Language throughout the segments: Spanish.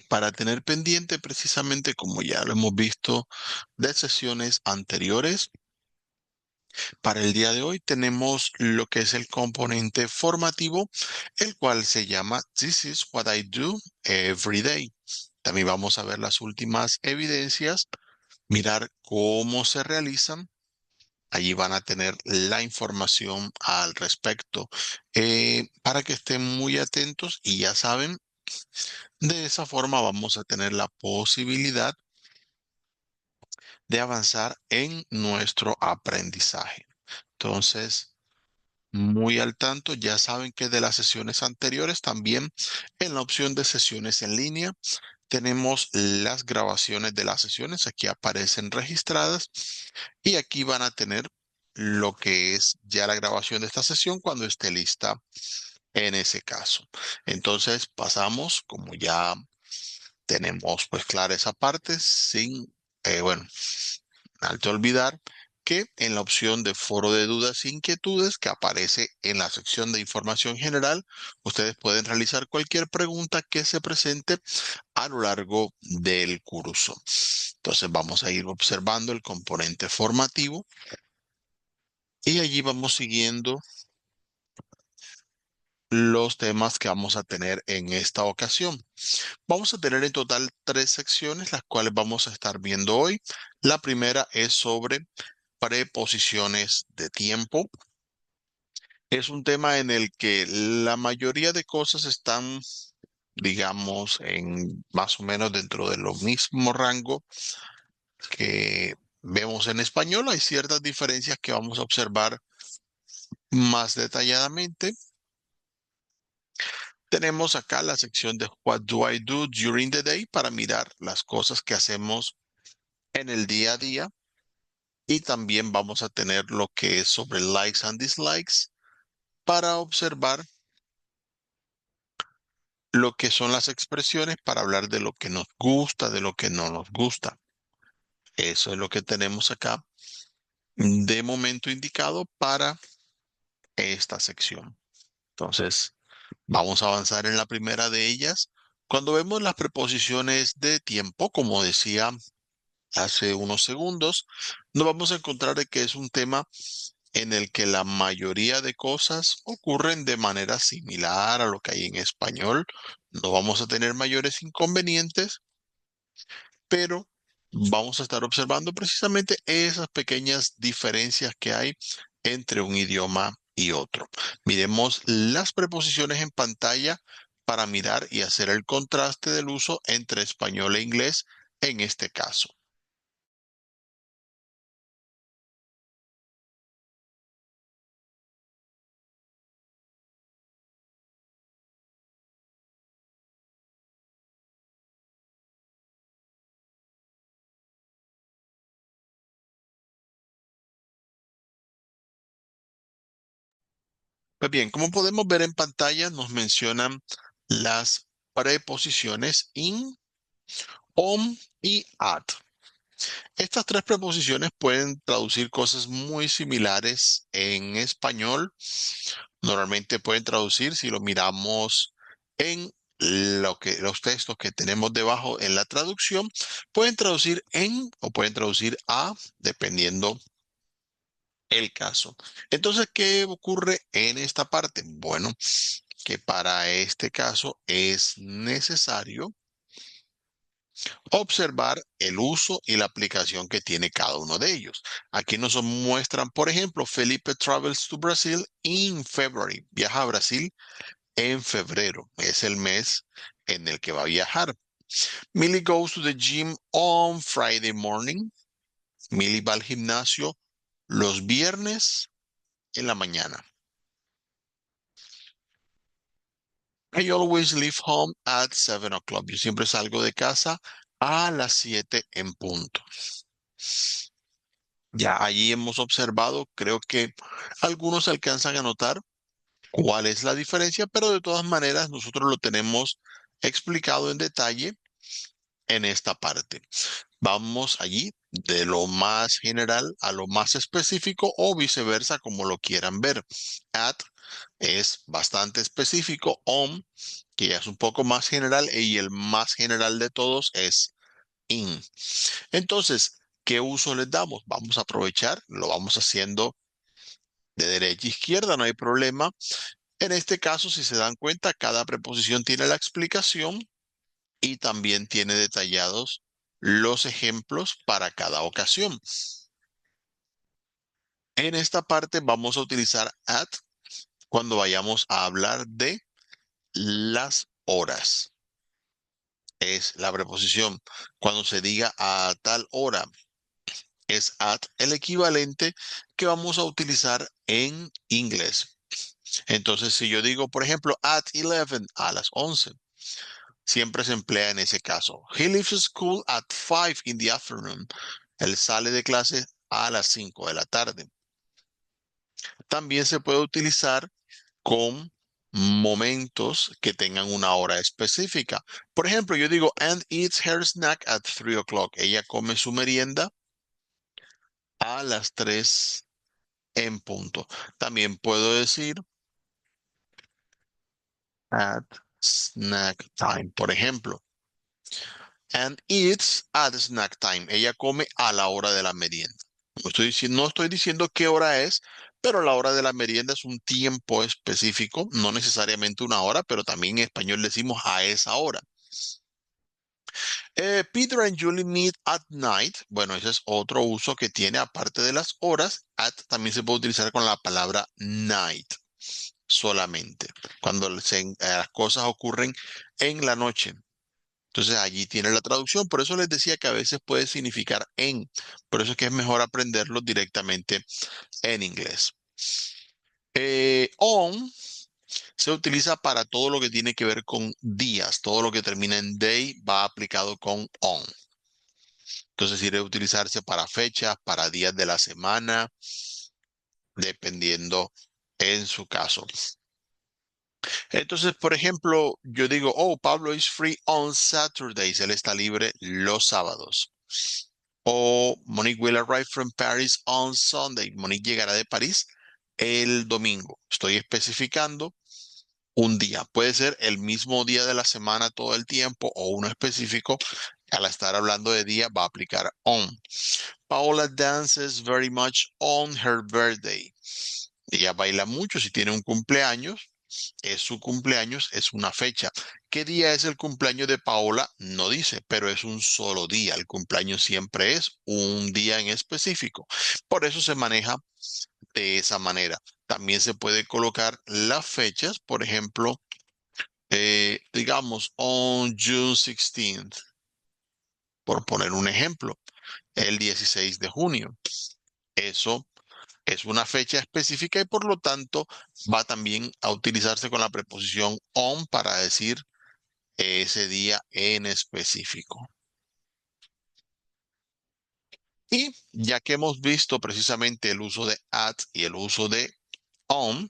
para tener pendiente precisamente como ya lo hemos visto de sesiones anteriores. Para el día de hoy tenemos lo que es el componente formativo, el cual se llama This is what I do every day. También vamos a ver las últimas evidencias, mirar cómo se realizan. Allí van a tener la información al respecto, para que estén muy atentos y ya saben, de esa forma vamos a tener la posibilidad de avanzar en nuestro aprendizaje. Entonces, muy al tanto, ya saben que de las sesiones anteriores también en la opción de sesiones en línea tenemos las grabaciones de las sesiones, aquí aparecen registradas y aquí van a tener lo que es ya la grabación de esta sesión cuando esté lista en ese caso. Entonces pasamos, como ya tenemos pues clara esa parte, sin, bueno, alto olvidar que en la opción de foro de dudas e inquietudes que aparece en la sección de información general, ustedes pueden realizar cualquier pregunta que se presente a lo largo del curso. Entonces vamos a ir observando el componente formativo y allí vamos siguiendo los temas que vamos a tener en esta ocasión. Vamos a tener en total 3 secciones, las cuales vamos a estar viendo hoy. La primera es sobre preposiciones de tiempo. Es un tema en el que la mayoría de cosas están, digamos, en más o menos dentro de lo mismo rango que vemos en español. Hay ciertas diferencias que vamos a observar más detalladamente. Tenemos acá la sección de What do I do during the day para mirar las cosas que hacemos en el día a día. Y también vamos a tener lo que es sobre likes and dislikes para observar lo que son las expresiones para hablar de lo que nos gusta, de lo que no nos gusta. Eso es lo que tenemos acá de momento indicado para esta sección. Entonces, vamos a avanzar en la primera de ellas. Cuando vemos las preposiciones de tiempo, como decía hace unos segundos, nos vamos a encontrar de que es un tema en el que la mayoría de cosas ocurren de manera similar a lo que hay en español. No vamos a tener mayores inconvenientes, pero vamos a estar observando precisamente esas pequeñas diferencias que hay entre un idioma y otro. Miremos las preposiciones en pantalla para mirar y hacer el contraste del uso entre español e inglés en este caso. Pues bien, como podemos ver en pantalla, nos mencionan las preposiciones in, on y at. Estas 3 preposiciones pueden traducir cosas muy similares en español. Normalmente pueden traducir, si lo miramos en los textos que tenemos debajo en la traducción, pueden traducir en o pueden traducir a, dependiendo el caso. Entonces, ¿qué ocurre en esta parte? Bueno, que para este caso es necesario observar el uso y la aplicación que tiene cada uno de ellos. Aquí nos muestran, por ejemplo, Felipe travels to Brazil in February. Viaja a Brasil en febrero. Es el mes en el que va a viajar. Millie goes to the gym on Friday morning. Millie va al gimnasio los viernes en la mañana. I always leave home at 7 o'clock. Yo siempre salgo de casa a las 7 en punto. Ya allí hemos observado, creo que algunos alcanzan a notar cuál es la diferencia, pero de todas maneras nosotros lo tenemos explicado en detalle en esta parte. Vamos allí de lo más general a lo más específico o viceversa, como lo quieran ver. At es bastante específico. On, que ya es un poco más general, y el más general de todos es in. Entonces, ¿qué uso les damos? Vamos a aprovechar, lo vamos haciendo de derecha a izquierda, no hay problema. En este caso, si se dan cuenta, cada preposición tiene la explicación y también tiene detallados los ejemplos para cada ocasión. En esta parte vamos a utilizar at cuando vayamos a hablar de las horas. Es la preposición. Cuando se diga a tal hora, es at el equivalente que vamos a utilizar en inglés. Entonces, si yo digo, por ejemplo, at 11, a las 11, siempre se emplea en ese caso. He leaves school at 5 in the afternoon. Él sale de clase a las 5 de la tarde. También se puede utilizar con momentos que tengan una hora específica. Por ejemplo, yo digo, and eats her snack at 3 o'clock. Ella come su merienda a las 3 en punto. También puedo decir at snack time, por ejemplo. And eats at snack time. Ella come a la hora de la merienda. No estoy diciendo qué hora es, pero la hora de la merienda es un tiempo específico, no necesariamente una hora, pero también en español decimos a esa hora. Peter and Julie meet at night. Bueno, ese es otro uso que tiene aparte de las horas. At también se puede utilizar con la palabra night solamente, cuando las cosas ocurren en la noche. Entonces allí tiene la traducción. Por eso les decía que a veces puede significar en. Por eso es que es mejor aprenderlo directamente en inglés. On se utiliza para todo lo que tiene que ver con días. Todo lo que termina en day va aplicado con on. Entonces sirve utilizarse para fechas, para días de la semana, dependiendo en su caso. Entonces, por ejemplo, yo digo, oh, Pablo is free on Saturdays. Él está libre los sábados. O Monique will arrive from Paris on Sunday. Monique llegará de París el domingo. Estoy especificando un día. Puede ser el mismo día de la semana todo el tiempo o uno específico. Al estar hablando de día va a aplicar on. Paola dances very much on her birthday. Ella baila mucho si tiene un cumpleaños. Es su cumpleaños, es una fecha. ¿Qué día es el cumpleaños de Paola? No dice, pero es un solo día. El cumpleaños siempre es un día en específico. Por eso se maneja de esa manera. También se puede colocar las fechas, por ejemplo, digamos, on June 16th, por poner un ejemplo, el 16 de junio. Eso es una fecha específica y por lo tanto va también a utilizarse con la preposición on para decir ese día en específico. Y ya que hemos visto precisamente el uso de at y el uso de on,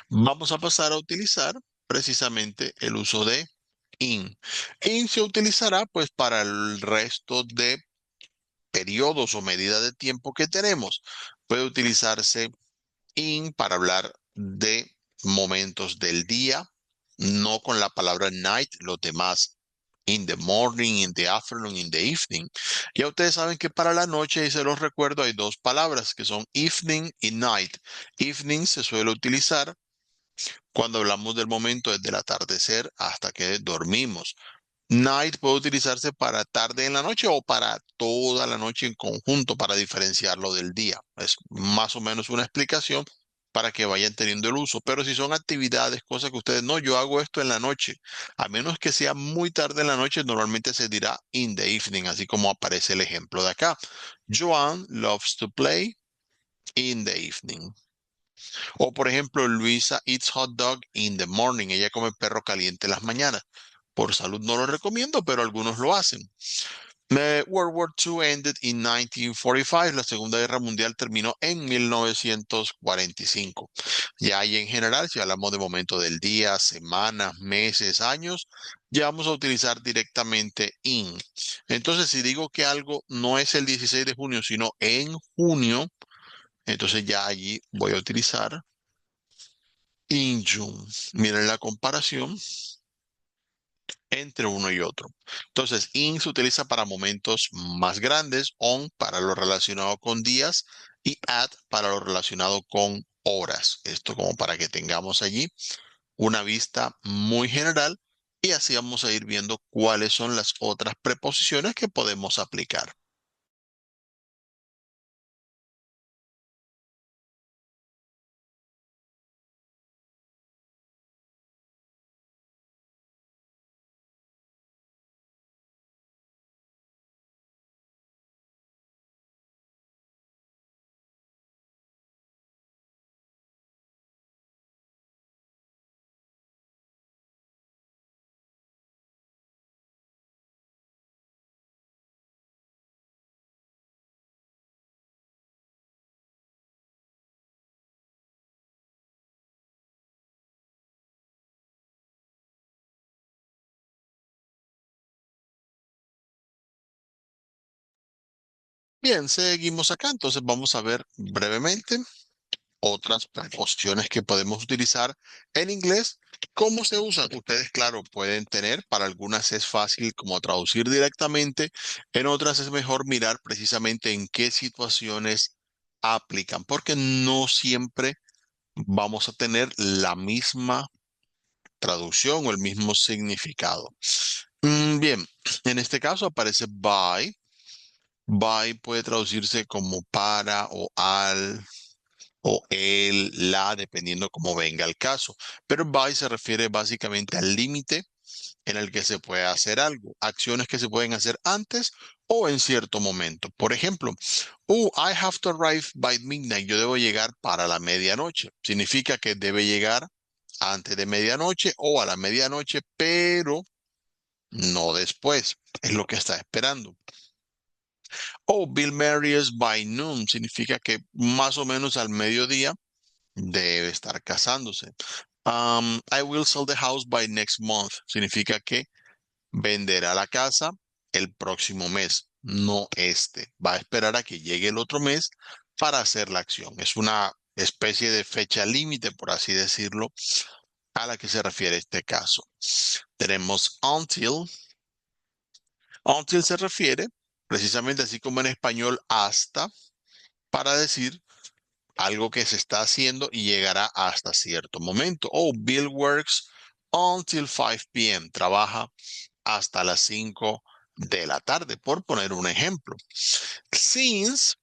vamos a pasar a utilizar precisamente el uso de in. In se utilizará pues para el resto de periodos o medidas de tiempo que tenemos. Puede utilizarse in para hablar de momentos del día, no con la palabra night, los demás. In the morning, in the afternoon, in the evening. Ya ustedes saben que para la noche, y se los recuerdo, hay dos palabras que son evening y night. Evening se suele utilizar cuando hablamos del momento desde el atardecer hasta que dormimos. Night puede utilizarse para tarde en la noche o para toda la noche en conjunto para diferenciarlo del día. Es más o menos una explicación para que vayan teniendo el uso. Pero si son actividades, cosas que ustedes no, yo hago esto en la noche. A menos que sea muy tarde en la noche, normalmente se dirá in the evening, así como aparece el ejemplo de acá. Joanne loves to play in the evening. O por ejemplo, Luisa eats hot dog in the morning. Ella come perro caliente en las mañanas. Por salud no lo recomiendo, pero algunos lo hacen. World War II ended in 1945. La Segunda Guerra Mundial terminó en 1945. Ya ahí en general, si hablamos de momento del día, semanas, meses, años, ya vamos a utilizar directamente in. Entonces, si digo que algo no es el 16 de junio, sino en junio, entonces ya allí voy a utilizar in June. Miren la comparación entre uno y otro. Entonces, in se utiliza para momentos más grandes, on para lo relacionado con días y at para lo relacionado con horas. Esto como para que tengamos allí una vista muy general y así vamos a ir viendo cuáles son las otras preposiciones que podemos aplicar. Bien, seguimos acá. Entonces vamos a ver brevemente otras preposiciones que podemos utilizar en inglés. ¿Cómo se usan? Ustedes, claro, pueden tener, para algunas es fácil como traducir directamente, en otras es mejor mirar precisamente en qué situaciones aplican, porque no siempre vamos a tener la misma traducción o el mismo significado. Bien, en este caso aparece by. By puede traducirse como para o al o el, la, dependiendo cómo venga el caso. Pero by se refiere básicamente al límite en el que se puede hacer algo, acciones que se pueden hacer antes o en cierto momento. Por ejemplo, I have to arrive by midnight. Yo debo llegar para la medianoche. Significa que debe llegar antes de medianoche o a la medianoche, pero no después. Es lo que está esperando. Bill marries by noon. Significa que más o menos al mediodía debe estar casándose. I will sell the house by next month. Significa que venderá la casa el próximo mes, no este. Va a esperar a que llegue el otro mes para hacer la acción. Es una especie de fecha límite, por así decirlo, a la que se refiere este caso. Tenemos until. Until se refiere, precisamente así como en español, hasta, para decir algo que se está haciendo y llegará hasta cierto momento. Bill works until 5 p.m. Trabaja hasta las 5 de la tarde, por poner un ejemplo. Since,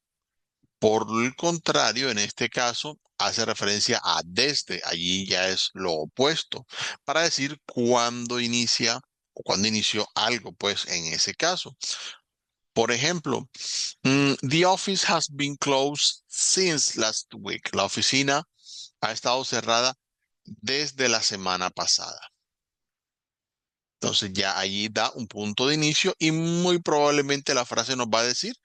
por el contrario, en este caso, hace referencia a desde. Allí ya es lo opuesto, para decir cuándo inicia o cuándo inició algo, pues en ese caso. Por ejemplo, the office has been closed since last week. La oficina ha estado cerrada desde la semana pasada. Entonces ya allí da un punto de inicio y muy probablemente la frase nos va a decir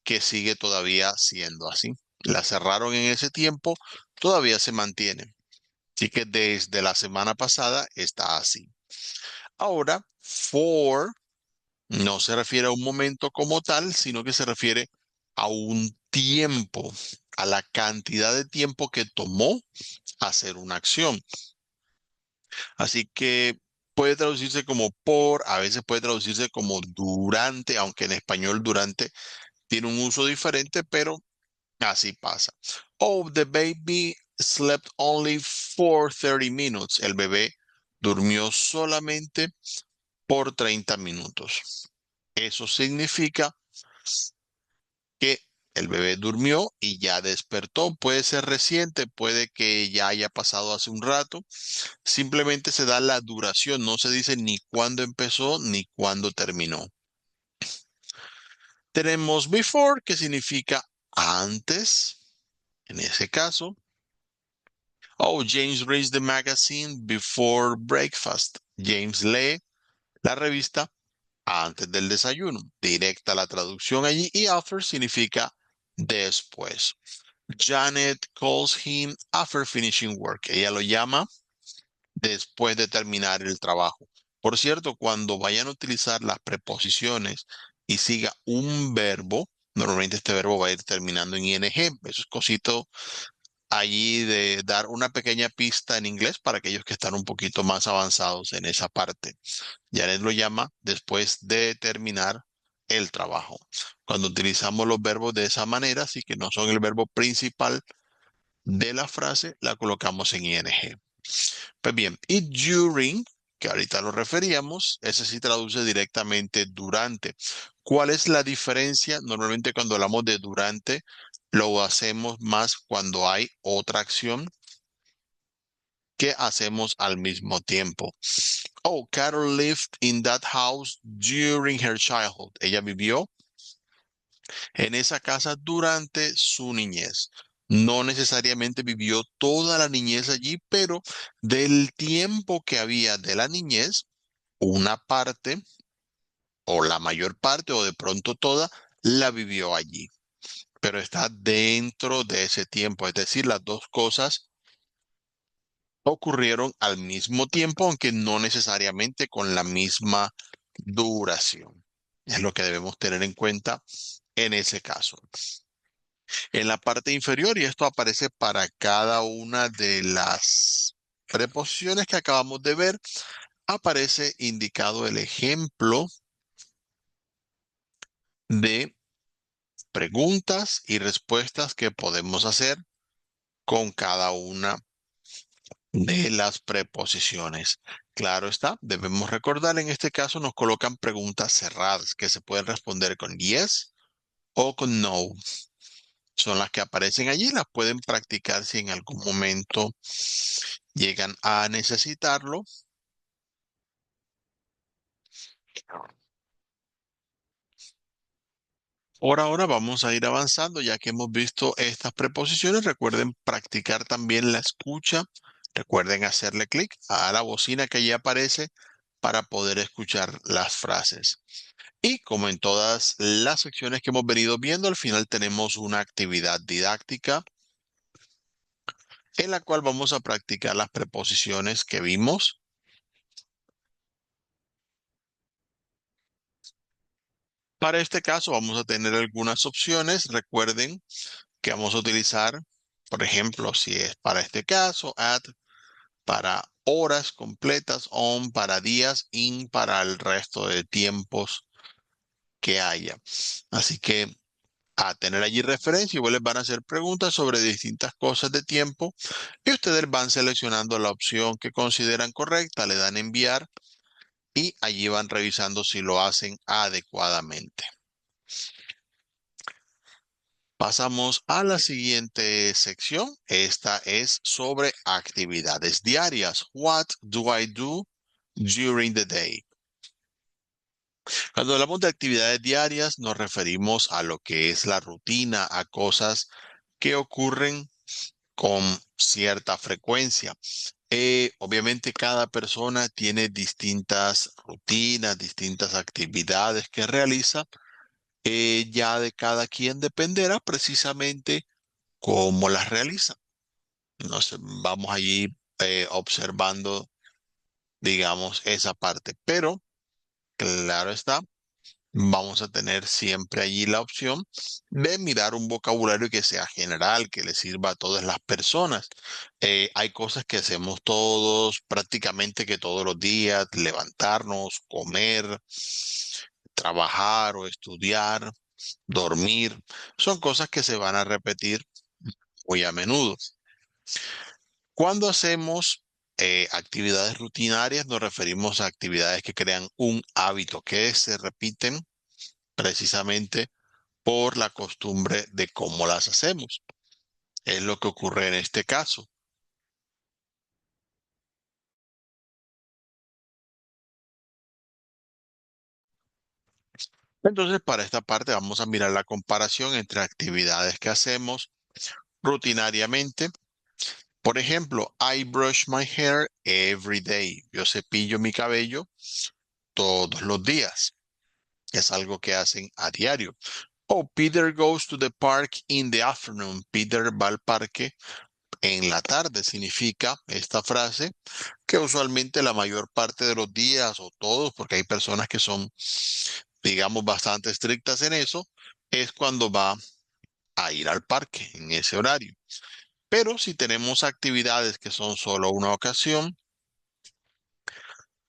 que sigue todavía siendo así. La cerraron en ese tiempo, todavía se mantiene. Así que desde la semana pasada está así. Ahora, for no se refiere a un momento como tal, sino que se refiere a un tiempo, a la cantidad de tiempo que tomó hacer una acción. Así que puede traducirse como por, a veces puede traducirse como durante, aunque en español durante tiene un uso diferente, pero así pasa. The baby slept only for 30 minutes. El bebé durmió solamente por 30 minutos. Eso significa que el bebé durmió y ya despertó. Puede ser reciente, puede que ya haya pasado hace un rato. Simplemente se da la duración, no se dice ni cuándo empezó ni cuándo terminó. Tenemos before, que significa antes, en ese caso. James reads the magazine before breakfast. James lee la revista antes del desayuno. Directa la traducción allí. Y after significa después. Janet calls him after finishing work. Ella lo llama después de terminar el trabajo. Por cierto, cuando vayan a utilizar las preposiciones y siga un verbo, normalmente este verbo va a ir terminando en ing. Eso es cosito allí de dar una pequeña pista en inglés para aquellos que están un poquito más avanzados en esa parte. Janet lo llama después de terminar el trabajo. Cuando utilizamos los verbos de esa manera, así que no son el verbo principal de la frase, la colocamos en ing. Pues bien, y during, que ahorita lo referíamos, ese sí traduce directamente durante. ¿Cuál es la diferencia? Normalmente cuando hablamos de durante, lo hacemos más cuando hay otra acción que hacemos al mismo tiempo. Oh, Carol lived in that house during her childhood. Ella vivió en esa casa durante su niñez. No necesariamente vivió toda la niñez allí, pero del tiempo que había de la niñez, una parte o la mayor parte o de pronto toda la vivió allí. Pero está dentro de ese tiempo, es decir, las dos cosas ocurrieron al mismo tiempo, aunque no necesariamente con la misma duración. Es lo que debemos tener en cuenta en ese caso. En la parte inferior, y esto aparece para cada una de las preposiciones que acabamos de ver, aparece indicado el ejemplo de preguntas y respuestas que podemos hacer con cada una de las preposiciones. Claro está, debemos recordar, en este caso nos colocan preguntas cerradas que se pueden responder con yes o con no. Son las que aparecen allí, las pueden practicar si en algún momento llegan a necesitarlo. Por ahora vamos a ir avanzando, ya que hemos visto estas preposiciones. Recuerden practicar también la escucha. Recuerden hacerle clic a la bocina que allí aparece para poder escuchar las frases. Y como en todas las secciones que hemos venido viendo, al final tenemos una actividad didáctica en la cual vamos a practicar las preposiciones que vimos. Para este caso vamos a tener algunas opciones. Recuerden que vamos a utilizar, por ejemplo, si es para este caso, at, para horas completas, on, para días, in, para el resto de tiempos que haya. Así que a tener allí referencia, igual les van a hacer preguntas sobre distintas cosas de tiempo y ustedes van seleccionando la opción que consideran correcta, le dan enviar y allí van revisando si lo hacen adecuadamente. Pasamos a la siguiente sección. Esta es sobre actividades diarias. What do I do during the day? Cuando hablamos de actividades diarias, nos referimos a lo que es la rutina, a cosas que ocurren con cierta frecuencia. Obviamente cada persona tiene distintas rutinas, distintas actividades que realiza. Ya de cada quien dependerá precisamente cómo las realiza. Nos vamos allí observando, digamos, esa parte. Pero, claro está, vamos a tener siempre allí la opción de mirar un vocabulario que sea general, que le sirva a todas las personas. Hay cosas que hacemos todos, prácticamente que todos los días, levantarnos, comer, trabajar o estudiar, dormir. Son cosas que se van a repetir muy a menudo. Cuando hacemos actividades rutinarias, nos referimos a actividades que crean un hábito, que se repiten precisamente por la costumbre de cómo las hacemos. Es lo que ocurre en este caso. Entonces, para esta parte vamos a mirar la comparación entre actividades que hacemos rutinariamente. Por ejemplo, I brush my hair every day. Yo cepillo mi cabello todos los días. Es algo que hacen a diario. Oh, Peter goes to the park in the afternoon. Peter va al parque en la tarde. Significa esta frase que usualmente la mayor parte de los días o todos, porque hay personas que son, digamos, bastante estrictas en eso, es cuando va a ir al parque en ese horario. Pero si tenemos actividades que son solo una ocasión,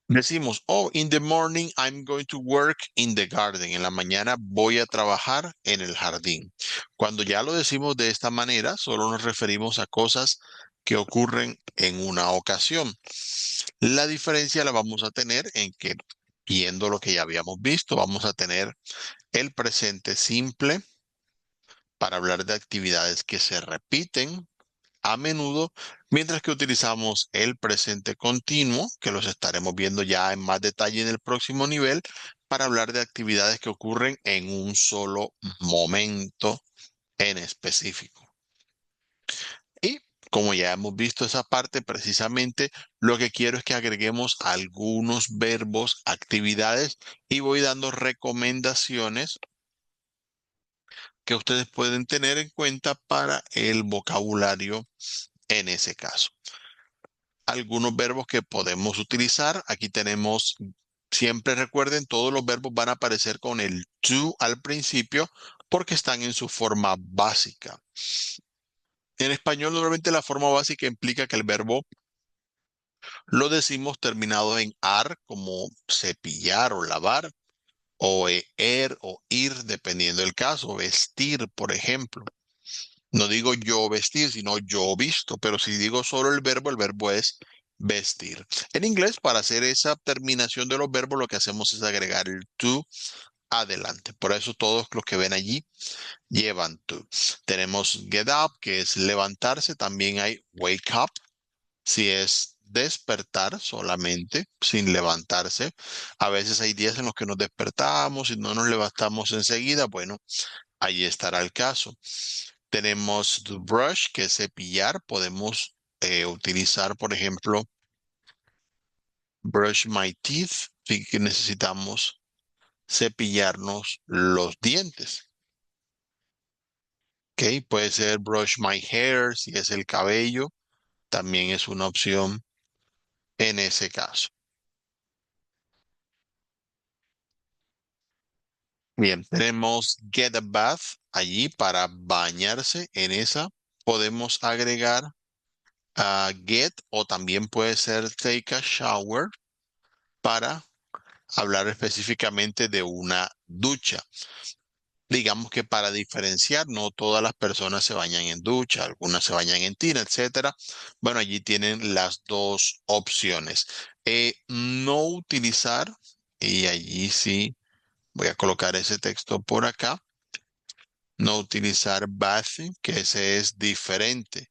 decimos, oh, in the morning I'm going to work in the garden. En la mañana voy a trabajar en el jardín. Cuando ya lo decimos de esta manera, solo nos referimos a cosas que ocurren en una ocasión. La diferencia la vamos a tener en que, viendo lo que ya habíamos visto, vamos a tener el presente simple para hablar de actividades que se repiten a menudo, mientras que utilizamos el presente continuo, que los estaremos viendo ya en más detalle en el próximo nivel, para hablar de actividades que ocurren en un solo momento en específico. Y como ya hemos visto esa parte, precisamente lo que quiero es que agreguemos algunos verbos, actividades, y voy dando recomendaciones que ustedes pueden tener en cuenta para el vocabulario en ese caso. Algunos verbos que podemos utilizar. Aquí tenemos, siempre recuerden, todos los verbos van a aparecer con el to al principio porque están en su forma básica. En español, normalmente la forma básica implica que el verbo lo decimos terminado en ar, como cepillar o lavar, o er o ir, dependiendo del caso, vestir, por ejemplo. No digo yo vestir, sino yo visto, pero si digo solo el verbo es vestir. En inglés, para hacer esa terminación de los verbos, lo que hacemos es agregar el to adelante. Por eso todos los que ven allí llevan to. Tenemos get up, que es levantarse. También hay wake up, si es despertar solamente, sin levantarse. A veces hay días en los que nos despertamos y no nos levantamos enseguida. Bueno, ahí estará el caso. Tenemos to brush, que es cepillar. Podemos utilizar, por ejemplo, brush my teeth, si que necesitamos cepillarnos los dientes. ¿Ok? Puede ser brush my hair, si es el cabello. También es una opción en ese caso. Bien, tenemos get a bath allí para bañarse. En esa podemos agregar get, o también puede ser take a shower para hablar específicamente de una ducha. Digamos que para diferenciar, no todas las personas se bañan en ducha, algunas se bañan en tina, etcétera. Bueno, allí tienen las dos opciones. No utilizar, y allí sí voy a colocar ese texto por acá. No utilizar bathing, que ese es diferente.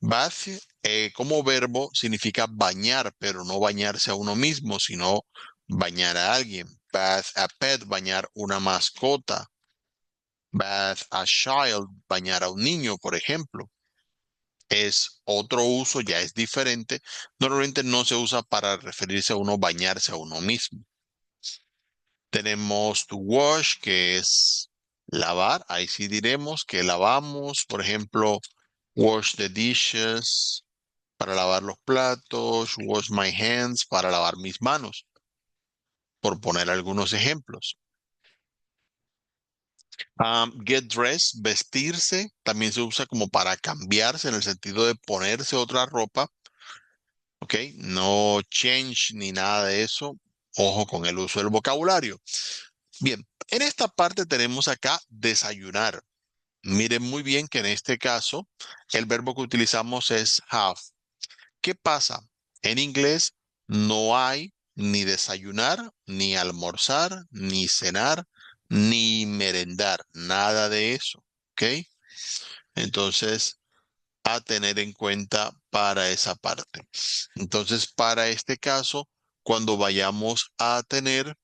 Bath, como verbo significa bañar, pero no bañarse a uno mismo, sino bañar a alguien. Bath a pet, bañar una mascota. Bath a child, bañar a un niño, por ejemplo. Es otro uso, ya es diferente. Normalmente no se usa para referirse a uno bañarse a uno mismo. Tenemos to wash, que es lavar. Ahí sí diremos que lavamos, por ejemplo, wash the dishes para lavar los platos, wash my hands para lavar mis manos, por poner algunos ejemplos. Get dressed, vestirse, también se usa como para cambiarse en el sentido de ponerse otra ropa, ¿ok? No change ni nada de eso. Ojo con el uso del vocabulario. Bien, en esta parte tenemos acá desayunar. Miren muy bien que en este caso el verbo que utilizamos es have. ¿Qué pasa? En inglés no hay ni desayunar, ni almorzar, ni cenar, ni merendar, nada de eso. ¿Ok? Entonces, a tener en cuenta para esa parte. Entonces, para este caso, cuando vayamos a tener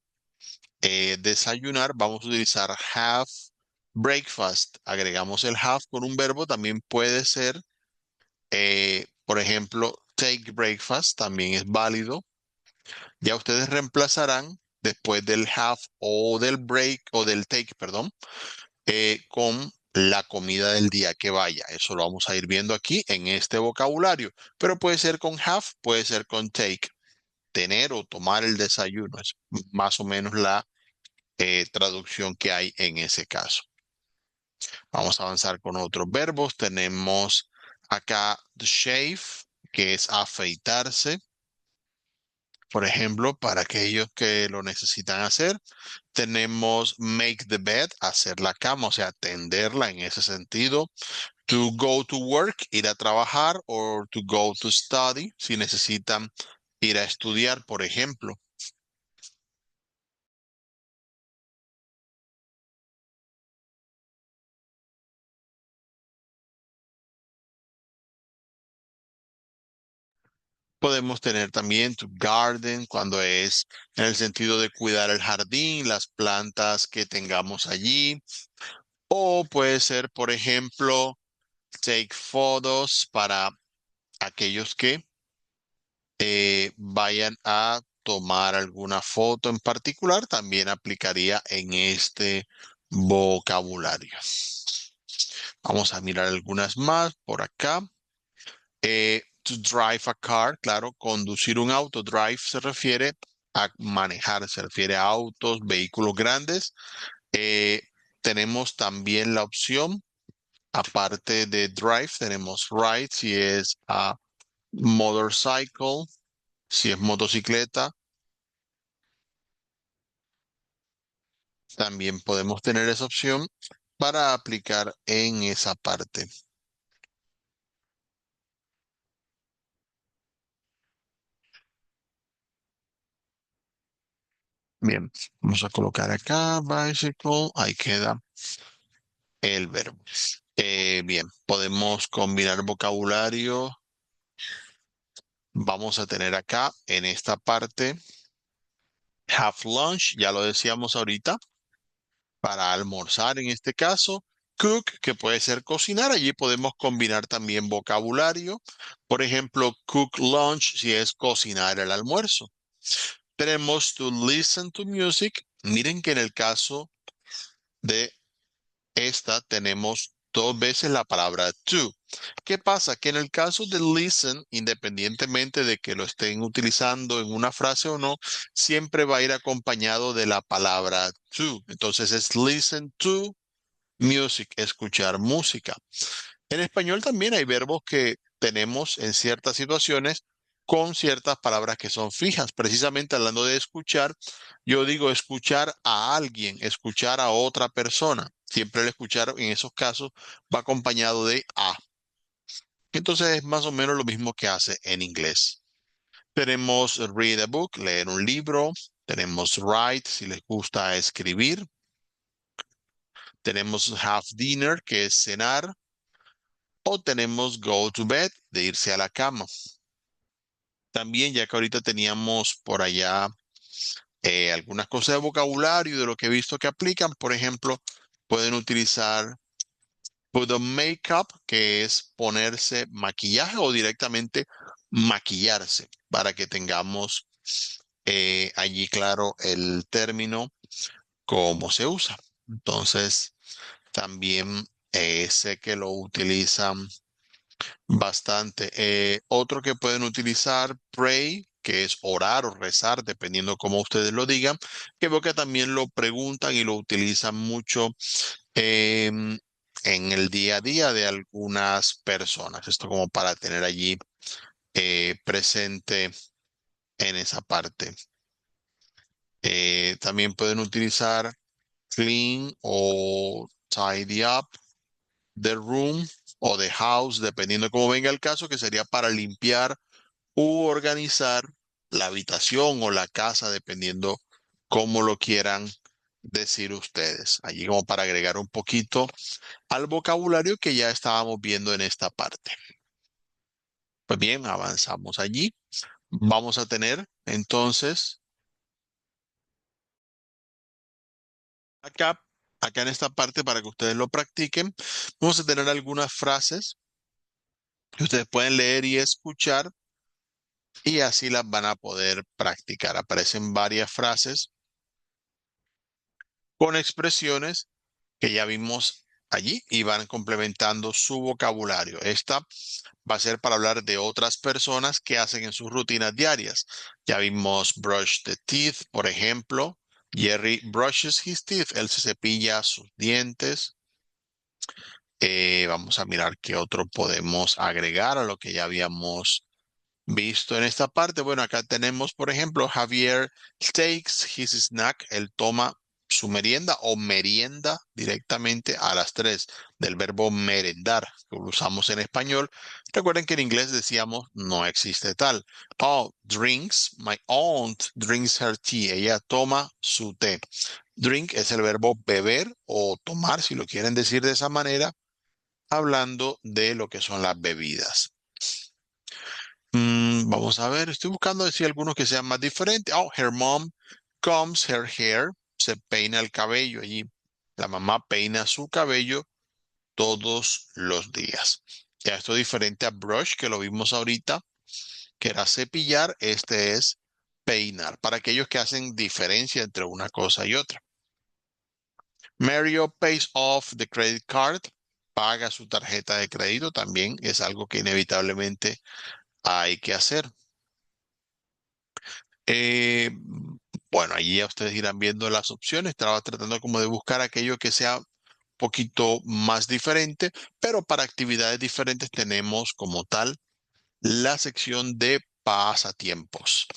desayunar, vamos a utilizar have breakfast. Agregamos el have con un verbo, también puede ser, por ejemplo, take breakfast, también es válido. Ya ustedes reemplazarán después del have o del break o del take, perdón, con la comida del día que vaya. Eso lo vamos a ir viendo aquí en este vocabulario, pero puede ser con have, puede ser con take. Tener o tomar el desayuno es más o menos la traducción que hay en ese caso. Vamos a avanzar con otros verbos. Tenemos Acá, the shave, que es afeitarse. Por ejemplo, para aquellos que lo necesitan hacer, tenemos make the bed, hacer la cama, o sea, tenderla en ese sentido. To go to work, ir a trabajar, or to go to study, si necesitan ir a estudiar, por ejemplo. Podemos tener también to garden, cuando es en el sentido de cuidar el jardín, las plantas que tengamos allí. O puede ser, por ejemplo, take photos para aquellos que vayan a tomar alguna foto en particular, también aplicaría en este vocabulario. Vamos a mirar algunas más por acá. To drive a car, claro, conducir un auto. Drive se refiere a manejar, se refiere a autos, vehículos grandes. Eh, tenemos también la opción, aparte de drive, tenemos ride, si es a motorcycle, si es motocicleta. También podemos tener esa opción para aplicar en esa parte. Bien, vamos a colocar acá bicycle, ahí queda el verbo. Bien, podemos combinar vocabulario. Vamos a tener acá en esta parte have lunch, ya lo decíamos ahorita, para almorzar en este caso. Cook, que puede ser cocinar, allí podemos combinar también vocabulario. Por ejemplo, cook lunch si es cocinar el almuerzo. Tenemos to listen to music. Miren que en el caso de esta tenemos dos veces la palabra to. ¿Qué pasa? Que en el caso de listen, independientemente de que lo estén utilizando en una frase o no, siempre va a ir acompañado de la palabra to. Entonces es listen to music, escuchar música. En español también hay verbos que tenemos en ciertas situaciones con ciertas palabras que son fijas. Precisamente hablando de escuchar, yo digo escuchar a alguien, escuchar a otra persona. Siempre el escuchar en esos casos va acompañado de a. Entonces es más o menos lo mismo que hace en inglés. Tenemos read a book, leer un libro. Tenemos write, si les gusta escribir. Tenemos have dinner, que es cenar. O tenemos go to bed, de irse a la cama. También, ya que ahorita teníamos por allá algunas cosas de vocabulario de lo que he visto que aplican, por ejemplo, pueden utilizar put on makeup, que es ponerse maquillaje o directamente maquillarse, para que tengamos allí claro el término, cómo se usa. Entonces, también sé que lo utilizan bastante. Otro que pueden utilizar, pray, que es orar o rezar, dependiendo cómo ustedes lo digan, que veo que también lo preguntan y lo utilizan mucho en el día a día de algunas personas. Esto como para tener allí presente en esa parte. También pueden utilizar clean o tidy up the room o the house, dependiendo de cómo venga el caso, que sería para limpiar u organizar la habitación o la casa, dependiendo cómo lo quieran decir ustedes. Allí como para agregar un poquito al vocabulario que ya estábamos viendo en esta parte. Pues bien, avanzamos allí. Vamos a tener entonces acá, acá en esta parte para que ustedes lo practiquen, vamos a tener algunas frases que ustedes pueden leer y escuchar y así las van a poder practicar. Aparecen varias frases con expresiones que ya vimos allí y van complementando su vocabulario. Esta va a ser para hablar de otras personas que hacen en sus rutinas diarias. Ya vimos brush the teeth, por ejemplo. Jerry brushes his teeth. Él se cepilla sus dientes. Vamos a mirar qué otro podemos agregar a lo que ya habíamos visto en esta parte. Bueno, acá tenemos, por ejemplo, Javier takes his snack. Él toma su merienda o merienda directamente a las 3 del verbo merendar, que lo usamos en español. Recuerden que en inglés decíamos no existe tal. Oh, drinks. My aunt drinks her tea. Ella toma su té. Drink es el verbo beber o tomar, si lo quieren decir de esa manera, hablando de lo que son las bebidas. Vamos a ver, estoy buscando decir algunos que sean más diferentes. Oh, her mom combs her hair. Se peina el cabello allí. La mamá peina su cabello todos los días. Ya esto es diferente a brush, que lo vimos ahorita, que era cepillar. Este es peinar, para aquellos que hacen diferencia entre una cosa y otra. Mario pays off the credit card. Paga su tarjeta de crédito. También es algo que inevitablemente hay que hacer. Eh, bueno, allí ya ustedes irán viendo las opciones. Estaba tratando como de buscar aquello que sea un poquito más diferente, pero para actividades diferentes tenemos como tal la sección de pasatiempos.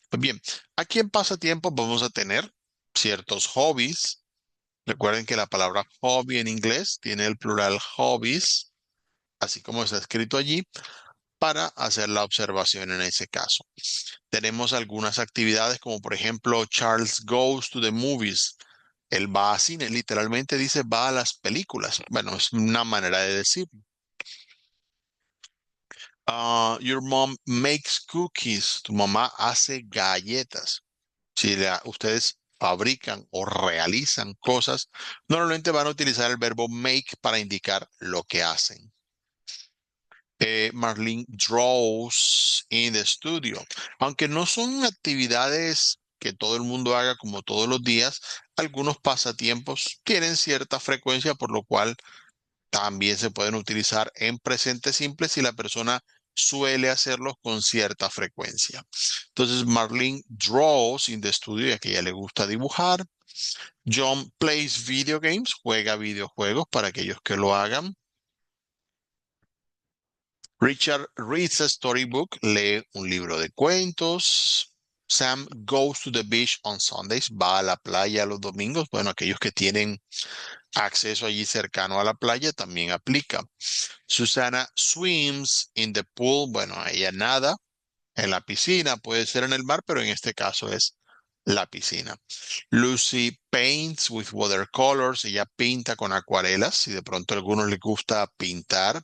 Pues bien, aquí en pasatiempos vamos a tener ciertos hobbies. Recuerden que la palabra hobby en inglés tiene el plural hobbies, así como está escrito allí, para hacer la observación en ese caso. Tenemos algunas actividades como por ejemplo Charles goes to the movies. Él va a cine, literalmente dice va a las películas. Bueno, es una manera de decirlo. Your mom makes cookies. Tu mamá hace galletas. Si ustedes fabrican o realizan cosas, normalmente van a utilizar el verbo make para indicar lo que hacen. Marlene draws in the studio. Aunque no son actividades que todo el mundo haga como todos los días, algunos pasatiempos tienen cierta frecuencia, por lo cual también se pueden utilizar en presente simple si la persona suele hacerlos con cierta frecuencia. Entonces, Marlene draws in the studio, ya que a ella le gusta dibujar. John plays video games, juega videojuegos para aquellos que lo hagan. Richard reads a storybook, lee un libro de cuentos. Sam goes to the beach on Sundays, va a la playa los domingos. Bueno, aquellos que tienen acceso allí cercano a la playa también aplica. Susana swims in the pool, bueno, ella nada en la piscina, puede ser en el mar, pero en este caso es la piscina. Lucy paints with watercolors, ella pinta con acuarelas, si de pronto a algunos les gusta pintar.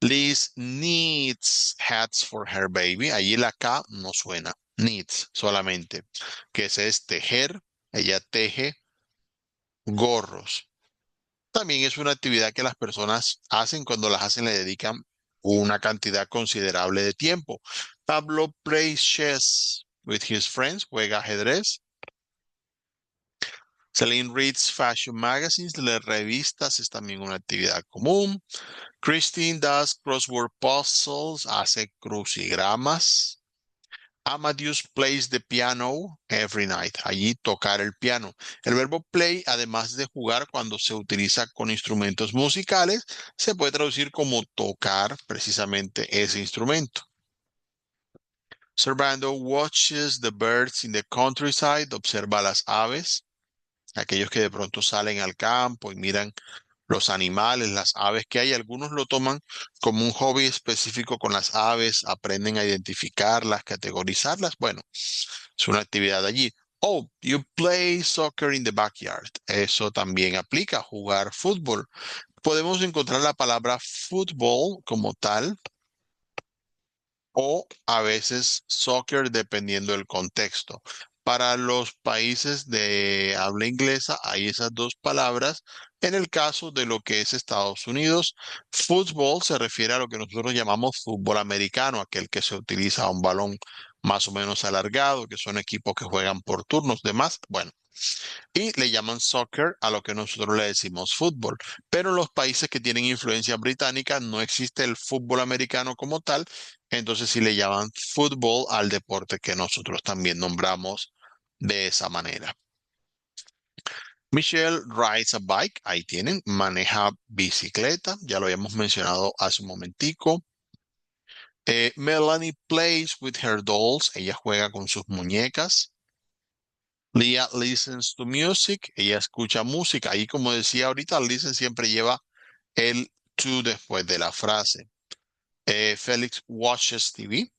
Liz needs hats for her baby. Allí la K no suena. Needs solamente. Que es tejer. Ella teje gorros. También es una actividad que las personas hacen. Cuando las hacen le dedican una cantidad considerable de tiempo. Pablo plays chess with his friends. Juega ajedrez. Celine reads fashion magazines. Lee revistas es también una actividad común. Christine does crossword puzzles, hace crucigramas. Amadeus plays the piano every night. Allí tocar el piano. El verbo play, además de jugar cuando se utiliza con instrumentos musicales, se puede traducir como tocar precisamente ese instrumento. Servando watches the birds in the countryside. Observa las aves. Aquellos que de pronto salen al campo y miran los animales, las aves que hay. Algunos lo toman como un hobby específico con las aves, aprenden a identificarlas, categorizarlas. Bueno, es una actividad allí. Oh, you play soccer in the backyard. Eso también aplica, jugar fútbol. Podemos encontrar la palabra fútbol como tal o a veces soccer dependiendo del contexto. Para los países de habla inglesa hay esas dos palabras. En el caso de lo que es Estados Unidos, fútbol se refiere a lo que nosotros llamamos fútbol americano, aquel que se utiliza un balón más o menos alargado, que son equipos que juegan por turnos, demás. Bueno, y le llaman soccer a lo que nosotros le decimos fútbol. Pero en los países que tienen influencia británica no existe el fútbol americano como tal, entonces sí le llaman fútbol al deporte que nosotros también nombramos de esa manera. Michelle rides a bike, ahí tienen, maneja bicicleta, ya lo habíamos mencionado hace un momentico. Melanie plays with her dolls, ella juega con sus muñecas. Leah listens to music, ella escucha música. Ahí, como decía ahorita, listen siempre lleva el to después de la frase. Felix watches TV,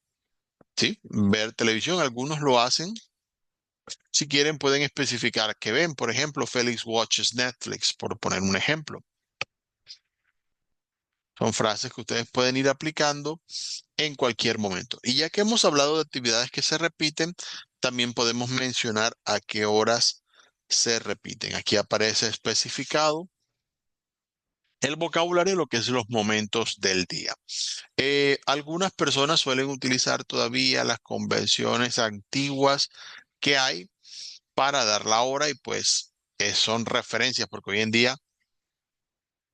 ¿sí? Ver televisión, algunos lo hacen. Si quieren, pueden especificar qué ven. Por ejemplo, Felix watches Netflix, por poner un ejemplo. Son frases que ustedes pueden ir aplicando en cualquier momento. Y ya que hemos hablado de actividades que se repiten, también podemos mencionar a qué horas se repiten. Aquí aparece especificado el vocabulario, lo que es los momentos del día. Algunas personas suelen utilizar todavía las convenciones antiguas que hay para dar la hora y pues son referencias, porque hoy en día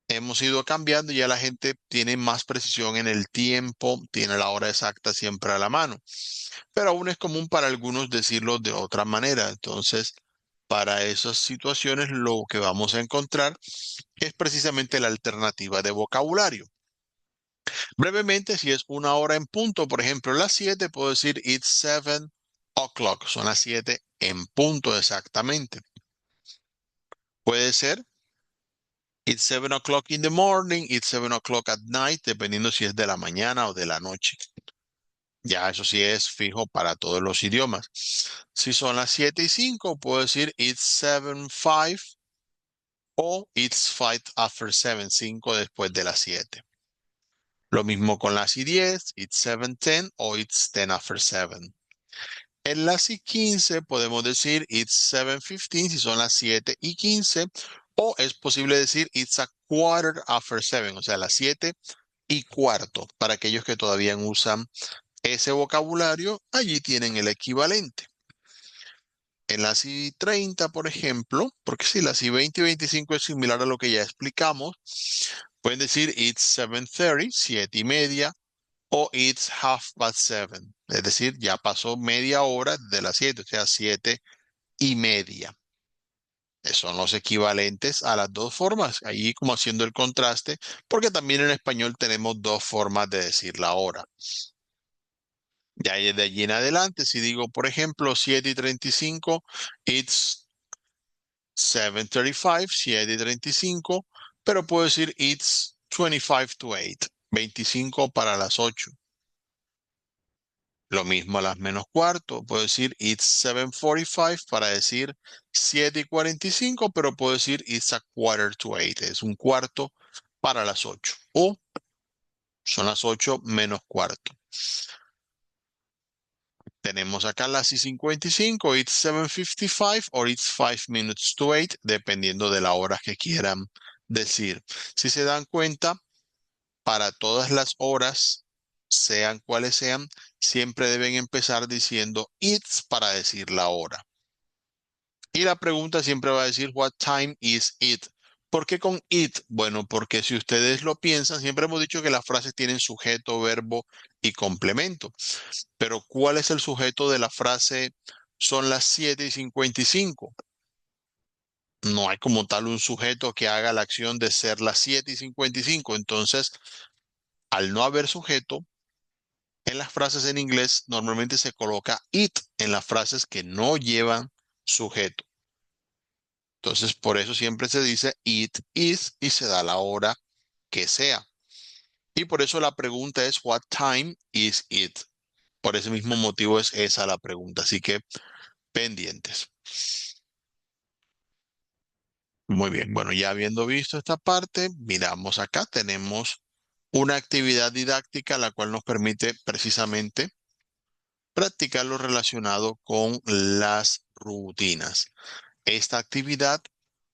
hemos ido cambiando y ya la gente tiene más precisión en el tiempo, tiene la hora exacta siempre a la mano, pero aún es común para algunos decirlo de otra manera. Entonces, para esas situaciones lo que vamos a encontrar es precisamente la alternativa de vocabulario. Brevemente, si es una hora en punto, por ejemplo, las 7, puedo decir it's 7 o'clock, son las 7 en punto exactamente. Puede ser it's 7 o'clock in the morning, it's 7 o'clock at night, dependiendo si es de la mañana o de la noche. Ya eso sí es fijo para todos los idiomas. Si son las 7:05, puedo decir it's 7:05 o it's 5 after 7, 5 después de las 7. Lo mismo con las y 10, it's 7:10 o it's 10 after 7. En las y 15 podemos decir it's 7:15 si son las 7:15 o es posible decir it's a quarter after 7, o sea, las 7:15 para aquellos que todavía usan ese vocabulario, allí tienen el equivalente. En las y 30, por ejemplo, porque si las y 20 y 25 es similar a lo que ya explicamos, pueden decir it's 7:30, 7:30, o it's 7:30, es decir, ya pasó media hora de las 7, o sea, 7:30. Son los equivalentes a las dos formas, ahí como haciendo el contraste, porque también en español tenemos dos formas de decir la hora. Ya de allí en adelante, si digo, por ejemplo, 7:35, it's 7:35, 7:35, pero puedo decir it's 25 to 8, 25 para las 8. Lo mismo a las -15, puedo decir it's 7:45 para decir 7:45, pero puedo decir it's a quarter to 8, es un cuarto para las 8. O son las 8 menos cuarto. Tenemos acá las y 55, it's 7:55 o it's 5 minutes to 8, dependiendo de la hora que quieran decir. Si se dan cuenta, para todas las horas, sean cuales sean, siempre deben empezar diciendo it's para decir la hora. Y la pregunta siempre va a decir what time is it. ¿Por qué con it? Bueno, porque si ustedes lo piensan, siempre hemos dicho que las frases tienen sujeto, verbo y complemento. Pero ¿cuál es el sujeto de la frase son las 7:55? No hay como tal un sujeto que haga la acción de ser las 7:55. Entonces, al no haber sujeto, en las frases en inglés normalmente se coloca it en las frases que no llevan sujeto. Entonces, por eso siempre se dice it is y se da la hora que sea. Y por eso la pregunta es what time is it? Por ese mismo motivo es esa la pregunta. Así que pendientes. Muy bien, bueno, ya habiendo visto esta parte, miramos acá, tenemos una actividad didáctica la cual nos permite precisamente practicar lo relacionado con las rutinas. Esta actividad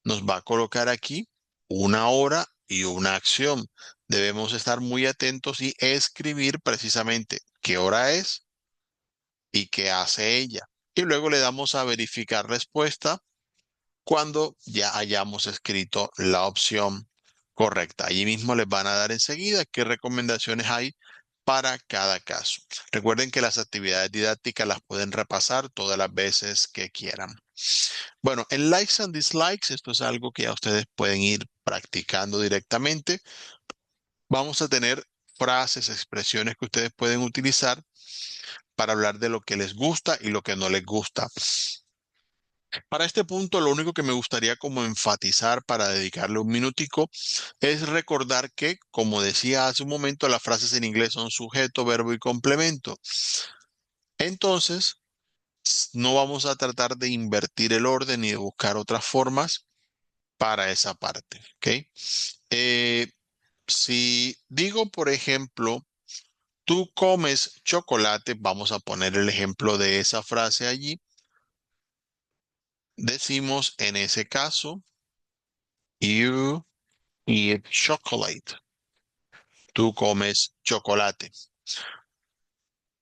nos va a colocar aquí una hora y una acción. Debemos estar muy atentos y escribir precisamente qué hora es y qué hace ella. Y luego le damos a verificar respuesta cuando ya hayamos escrito la opción correcta. Allí mismo les van a dar enseguida qué recomendaciones hay para cada caso. Recuerden que las actividades didácticas las pueden repasar todas las veces que quieran. Bueno, en likes and dislikes, esto es algo que ya ustedes pueden ir practicando directamente. Vamos a tener frases, expresiones que ustedes pueden utilizar para hablar de lo que les gusta y lo que no les gusta. Para este punto, lo único que me gustaría como enfatizar para dedicarle un minutico es recordar que, como decía hace un momento, las frases en inglés son sujeto, verbo y complemento. Entonces, no vamos a tratar de invertir el orden ni de buscar otras formas para esa parte, ¿ok? Eh, si digo, por ejemplo, tú comes chocolate, vamos a poner el ejemplo de esa frase allí. Decimos en ese caso, you eat chocolate. Tú comes chocolate.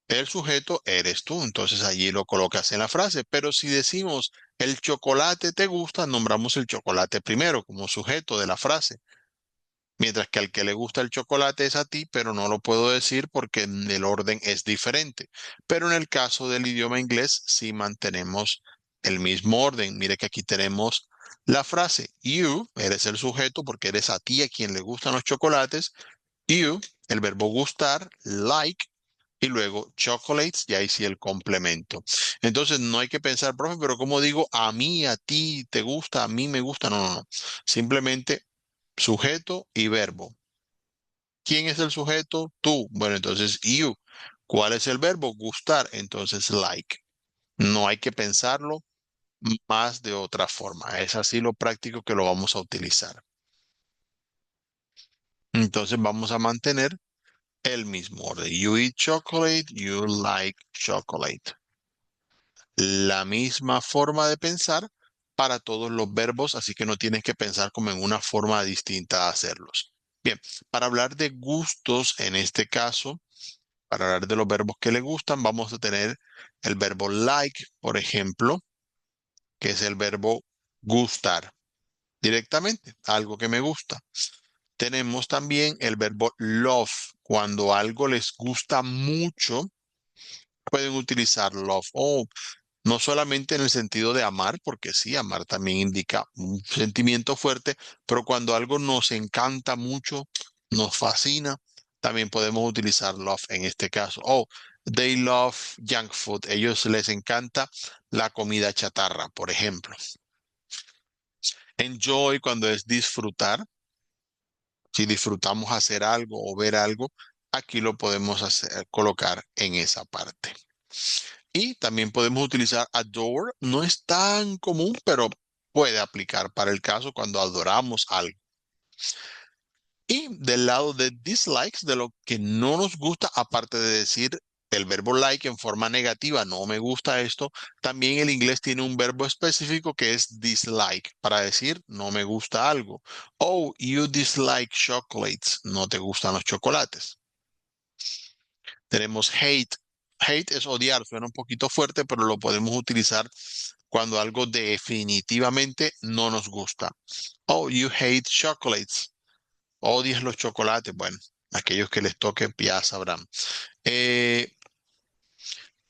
El sujeto eres tú, entonces allí lo colocas en la frase. Pero si decimos el chocolate te gusta, nombramos el chocolate primero como sujeto de la frase. Mientras que al que le gusta el chocolate es a ti, pero no lo puedo decir porque el orden es diferente. Pero en el caso del idioma inglés, sí mantenemos el mismo orden. Mire que aquí tenemos la frase you, eres el sujeto porque eres a ti a quien le gustan los chocolates. You, el verbo gustar, like, y luego chocolates, y ahí sí el complemento. Entonces no hay que pensar, profe, pero ¿cómo digo a mí, a ti te gusta, a mí me gusta? No, no, no. Simplemente sujeto y verbo. ¿Quién es el sujeto? Tú. Bueno, entonces you. ¿Cuál es el verbo? Gustar. Entonces like. No hay que pensarlo más de otra forma. Es así lo práctico que lo vamos a utilizar. Entonces vamos a mantener el mismo orden. You eat chocolate, you like chocolate. La misma forma de pensar para todos los verbos, así que no tienes que pensar como en una forma distinta de hacerlos. Bien, para hablar de gustos en este caso, para hablar de los verbos que le gustan, vamos a tener el verbo like, por ejemplo, que es el verbo gustar directamente, algo que me gusta. Tenemos también el verbo love, cuando algo les gusta mucho, pueden utilizar love. O no solamente en el sentido de amar, porque sí, amar también indica un sentimiento fuerte, pero cuando algo nos encanta mucho, nos fascina, también podemos utilizar love en este caso. Oh, they love junk food. Ellos les encanta la comida chatarra, por ejemplo. Enjoy cuando es disfrutar. Si disfrutamos hacer algo o ver algo, aquí lo podemos hacer, colocar en esa parte. Y también podemos utilizar adore. No es tan común, pero puede aplicar para el caso cuando adoramos algo. Y del lado de dislikes, de lo que no nos gusta, aparte de decir el verbo like en forma negativa, no me gusta esto, también el inglés tiene un verbo específico que es dislike, para decir no me gusta algo. Oh, you dislike chocolates, no te gustan los chocolates. Tenemos hate. Hate es odiar, suena un poquito fuerte, pero lo podemos utilizar cuando algo definitivamente no nos gusta. Oh, you hate chocolates. Odias los chocolates. Bueno, aquellos que les toque ya sabrán. Eh,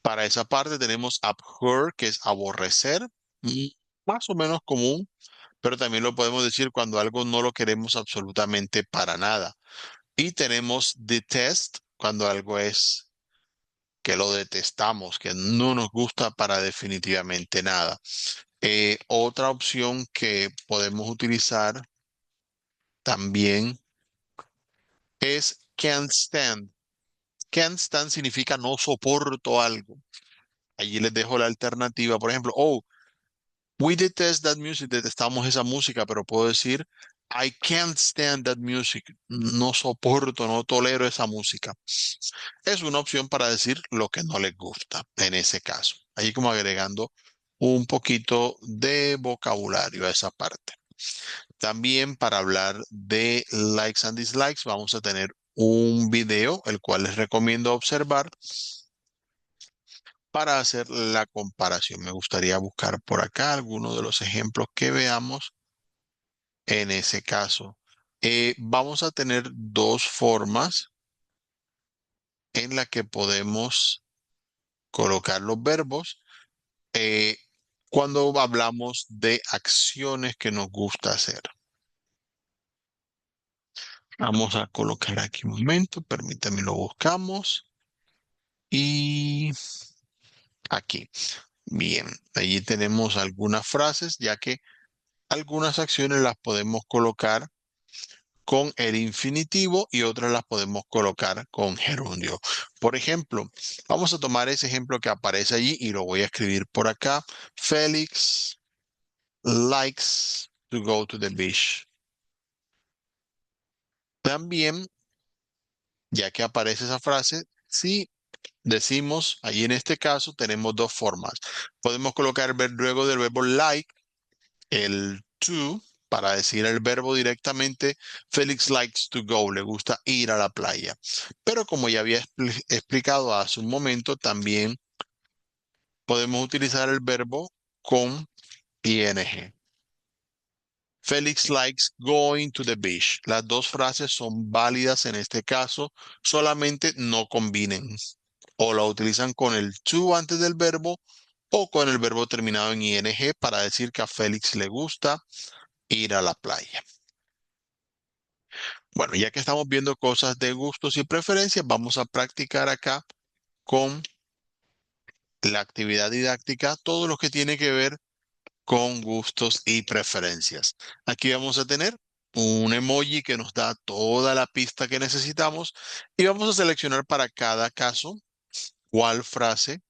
para esa parte tenemos abhor, que es aborrecer. mm, Más o menos común, pero también lo podemos decir cuando algo no lo queremos absolutamente para nada. Y tenemos detest, cuando algo es que lo detestamos, que no nos gusta para definitivamente nada. Otra opción que podemos utilizar también es can't stand. Can't stand significa no soporto algo. Allí les dejo la alternativa. Por ejemplo, oh, we detest that music. Detestamos esa música, pero puedo decir I can't stand that music. No soporto, no tolero esa música. Es una opción para decir lo que no les gusta en ese caso. Ahí como agregando un poquito de vocabulario a esa parte. También para hablar de likes and dislikes, vamos a tener un video, el cual les recomiendo observar para hacer la comparación. Me gustaría buscar por acá algunos de los ejemplos que veamos en ese caso. Vamos a tener dos formas en la que podemos colocar los verbos. Eh, cuando hablamos de acciones que nos gusta hacer. Vamos a colocar aquí un momento, permítame lo buscamos. Y aquí. Bien, allí tenemos algunas frases, ya que algunas acciones las podemos colocar con el infinitivo y otras las podemos colocar con gerundio. Por ejemplo, vamos a tomar ese ejemplo que aparece allí y lo voy a escribir por acá. Felix likes to go to the beach. También, ya que aparece esa frase, si decimos, allí en este caso tenemos dos formas. Podemos colocar luego del verbo like el to para decir el verbo directamente. Felix likes to go, le gusta ir a la playa. Pero como ya había explicado hace un momento, también podemos utilizar el verbo con ing. Felix likes going to the beach. Las dos frases son válidas en este caso, solamente no combinen. O la utilizan con el to antes del verbo o con el verbo terminado en ing para decir que a Félix le gusta ir a la playa. Bueno, ya que estamos viendo cosas de gustos y preferencias, vamos a practicar acá con la actividad didáctica todo lo que tiene que ver con gustos y preferencias. Aquí vamos a tener un emoji que nos da toda la pista que necesitamos y vamos a seleccionar para cada caso cuál frase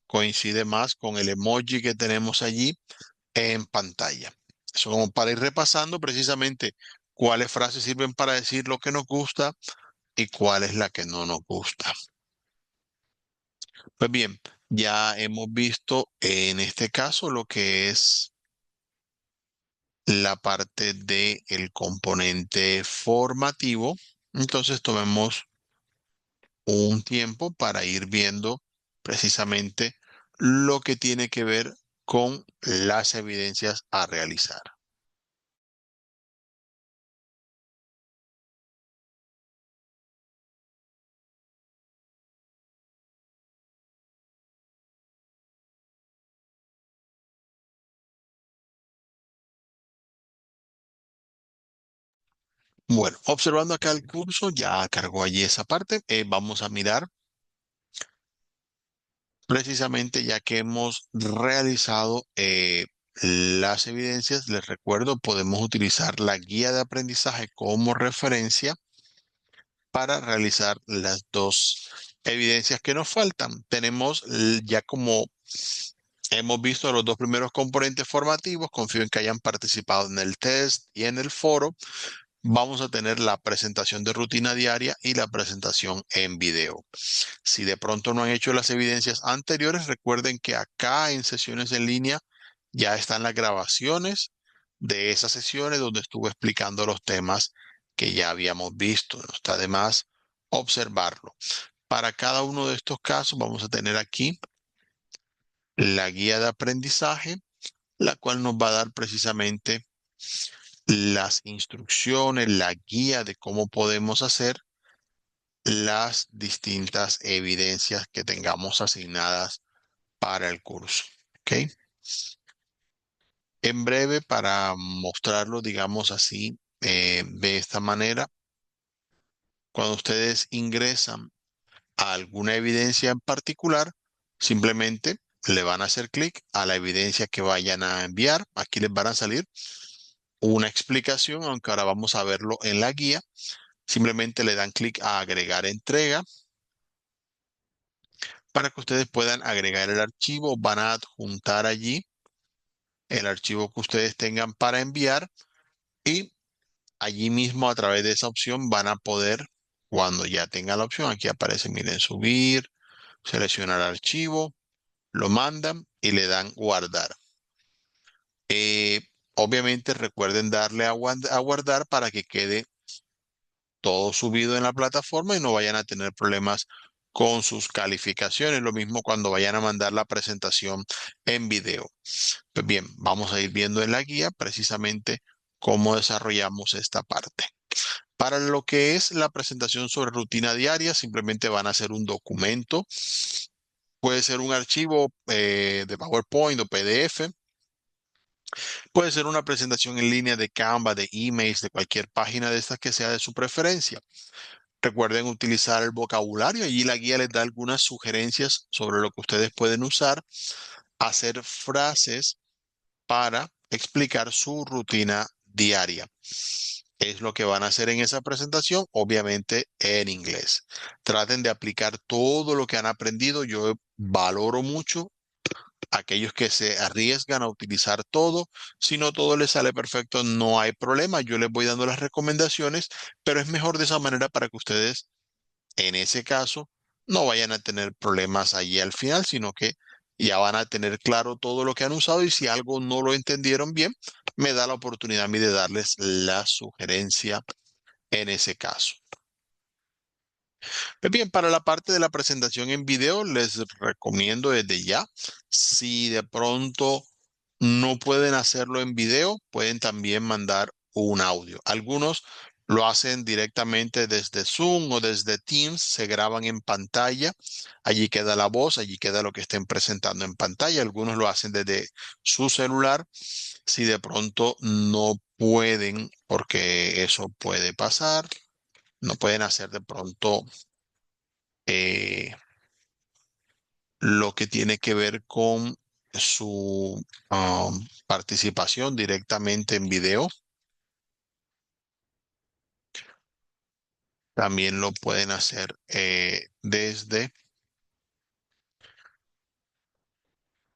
coincide más con el emoji que tenemos allí en pantalla. Eso como para ir repasando precisamente cuáles frases sirven para decir lo que nos gusta y cuál es la que no nos gusta. Pues bien, ya hemos visto en este caso lo que es la parte del componente formativo. Entonces tomemos un tiempo para ir viendo precisamente lo que tiene que ver con las evidencias a realizar. Bueno, observando acá el curso, ya cargó allí esa parte. Vamos a mirar precisamente ya que hemos realizado las evidencias. Les recuerdo, podemos utilizar la guía de aprendizaje como referencia para realizar las dos evidencias que nos faltan. Tenemos ya como hemos visto los dos primeros componentes formativos, confío en que hayan participado en el test y en el foro. Vamos a tener la presentación de rutina diaria y la presentación en video. Si de pronto no han hecho las evidencias anteriores, recuerden que acá en sesiones en línea ya están las grabaciones de esas sesiones donde estuve explicando los temas que ya habíamos visto. No está de más observarlo. Para cada uno de estos casos vamos a tener aquí la guía de aprendizaje, la cual nos va a dar precisamente las instrucciones, la guía de cómo podemos hacer las distintas evidencias que tengamos asignadas para el curso. ¿Ok? En breve, para mostrarlo, digamos así, de esta manera, cuando ustedes ingresan a alguna evidencia en particular, simplemente le van a hacer clic a la evidencia que vayan a enviar. Aquí les van a salir una explicación, aunque ahora vamos a verlo en la guía. Simplemente le dan clic a agregar entrega para que ustedes puedan agregar el archivo. Van a adjuntar allí el archivo que ustedes tengan para enviar y allí mismo a través de esa opción van a poder, cuando ya tengan la opción, aquí aparece, miren, subir, seleccionar archivo, lo mandan y le dan guardar. Eh, Obviamente recuerden darle a guardar para que quede todo subido en la plataforma y no vayan a tener problemas con sus calificaciones. Lo mismo cuando vayan a mandar la presentación en video. Pues bien, vamos a ir viendo en la guía precisamente cómo desarrollamos esta parte. Para lo que es la presentación sobre rutina diaria, simplemente van a hacer un documento. Puede ser un archivo de PowerPoint o PDF. Puede ser una presentación en línea de Canva, de emails, de cualquier página de estas que sea de su preferencia. Recuerden utilizar el vocabulario. Allí la guía les da algunas sugerencias sobre lo que ustedes pueden usar. Hacer frases para explicar su rutina diaria. Es lo que van a hacer en esa presentación, obviamente en inglés. Traten de aplicar todo lo que han aprendido. Yo valoro mucho aquellos que se arriesgan a utilizar todo. Si no todo les sale perfecto, no hay problema. Yo les voy dando las recomendaciones, pero es mejor de esa manera para que ustedes, en ese caso, no vayan a tener problemas allí al final, sino que ya van a tener claro todo lo que han usado y si algo no lo entendieron bien, me da la oportunidad a mí de darles la sugerencia en ese caso. Pues bien, para la parte de la presentación en video, les recomiendo desde ya, si de pronto no pueden hacerlo en video, pueden también mandar un audio. Algunos lo hacen directamente desde Zoom o desde Teams, se graban en pantalla, allí queda la voz, allí queda lo que estén presentando en pantalla. Algunos lo hacen desde su celular, si de pronto no pueden, porque eso puede pasar, no pueden hacer de pronto eh, lo que tiene que ver con su participación directamente en video. También lo pueden hacer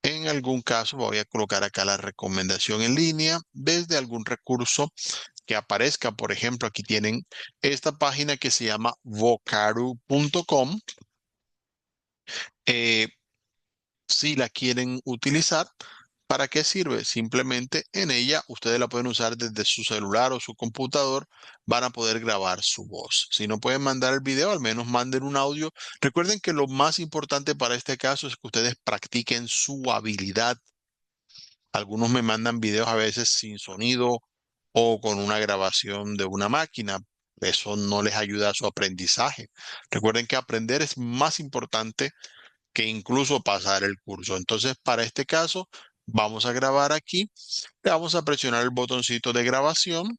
en algún caso, voy a colocar acá la recomendación en línea, desde algún recurso que aparezca. Por ejemplo, aquí tienen esta página que se llama vocaru.com. Si la quieren utilizar, ¿para qué sirve? Simplemente en ella ustedes la pueden usar desde su celular o su computador, van a poder grabar su voz. Si no pueden mandar el video, al menos manden un audio. Recuerden que lo más importante para este caso es que ustedes practiquen su habilidad. Algunos me mandan videos a veces sin sonido o con una grabación de una máquina. Eso no les ayuda a su aprendizaje. Recuerden que aprender es más importante que incluso pasar el curso. Entonces, para este caso, vamos a grabar aquí. Le vamos a presionar el botoncito de grabación.